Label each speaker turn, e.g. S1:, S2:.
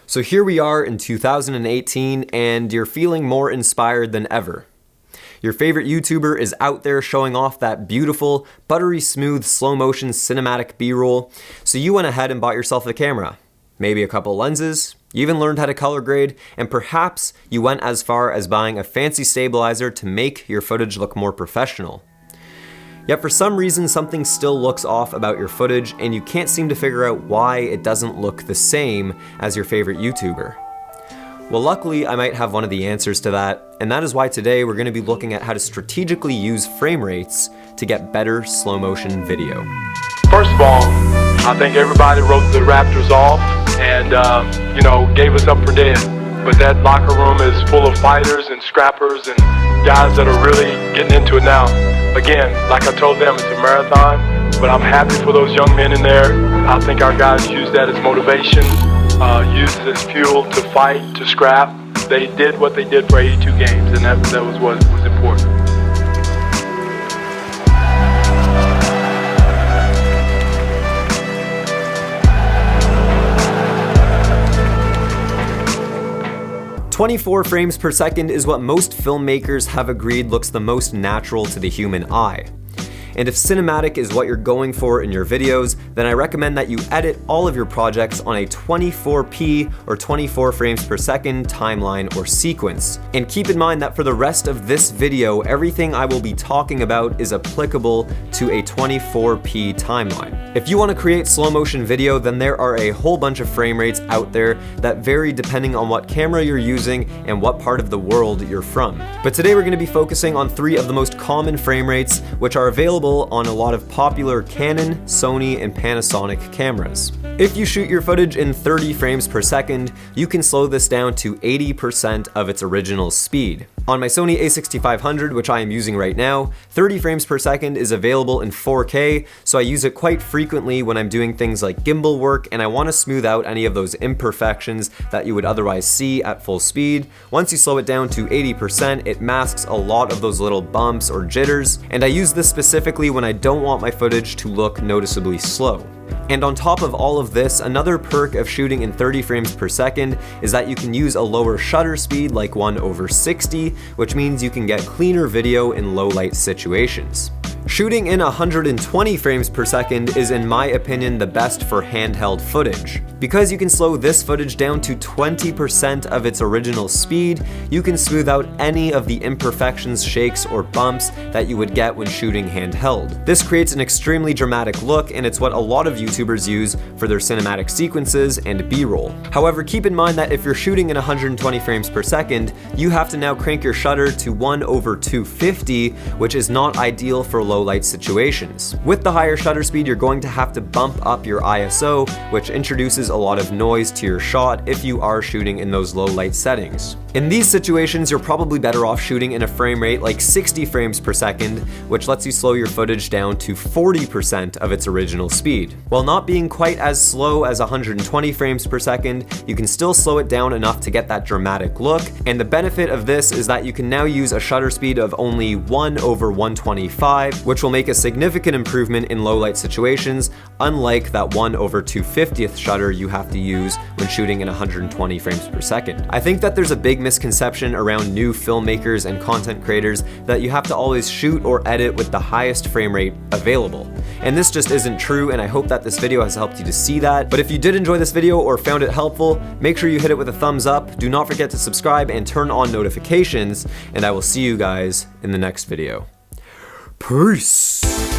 S1: So here we are in 2018 and you're feeling more inspired than ever. Your favorite YouTuber is out there showing off that beautiful, buttery smooth, slow motion cinematic B-roll, so you went ahead and bought yourself a camera. Maybe a couple lenses, you even learned how to color grade, and perhaps you went as far as buying a fancy stabilizer to make your footage look more professional. Yet for some reason, something still looks off about your footage and you can't seem to figure out why it doesn't look the same as your favorite YouTuber. Well, luckily, I might have one of the answers to that, and that is why today we're going to be looking at how to strategically use frame rates to get better slow motion video.
S2: First of all, I think everybody wrote the Raptors off and, gave us up for dead. But that locker room is full of fighters and scrappers and guys that are really getting into it now. Again, like I told them, it's a marathon, but I'm happy for those young men in there. I think our guys use that as motivation, use it as fuel to fight, to scrap. They did what they did for 82 games, and that was what was important.
S1: "24 frames per second is what most filmmakers have agreed looks the most natural to the human eye. And if cinematic is what you're going for in your videos, then I recommend that you edit all of your projects on a 24p or 24 frames per second timeline or sequence. And keep in mind that for the rest of this video, everything I will be talking about is applicable to a 24p timeline. If you want to create slow motion video, then there are a whole bunch of frame rates out there that vary depending on what camera you're using and what part of the world you're from. But today we're going to be focusing on 3 of the most common frame rates, which are available on a lot of popular Canon, Sony, and Panasonic cameras. If you shoot your footage in 30 frames per second, you can slow this down to 80% of its original speed. On my Sony a6500, which I am using right now, 30 frames per second is available in 4K, so I use it quite frequently when I'm doing things like gimbal work and I want to smooth out any of those imperfections that you would otherwise see at full speed. Once you slow it down to 80%, it masks a lot of those little bumps or jitters, and I use this specifically when I don't want my footage to look noticeably slow. And on top of all of this, another perk of shooting in 30 frames per second is that you can use a lower shutter speed like 1/60, which means you can get cleaner video in low light situations. Shooting in 120 frames per second is, in my opinion, the best for handheld footage. Because you can slow this footage down to 20% of its original speed, you can smooth out any of the imperfections, shakes, or bumps that you would get when shooting handheld. This creates an extremely dramatic look, and it's what a lot of YouTubers use for their cinematic sequences and B-roll. However, keep in mind that if you're shooting in 120 frames per second, you have to now crank your shutter to 1/250, which is not ideal for low light situations. With the higher shutter speed, you're going to have to bump up your ISO, which introduces a lot of noise to your shot if you are shooting in those low light settings. In these situations, you're probably better off shooting in a frame rate like 60 frames per second, which lets you slow your footage down to 40% of its original speed. While not being quite as slow as 120 frames per second, you can still slow it down enough to get that dramatic look, and the benefit of this is that you can now use a shutter speed of only 1/125, which will make a significant improvement in low light situations, unlike that 1/250th shutter you have to use when shooting in 120 frames per second. I think that there's a big misconception around new filmmakers and content creators that you have to always shoot or edit with the highest frame rate available. And this just isn't true, and I hope that this video has helped you to see that. But if you did enjoy this video or found it helpful, make sure you hit it with a thumbs up. Do not forget to subscribe and turn on notifications, and I will see you guys in the next video. Peace!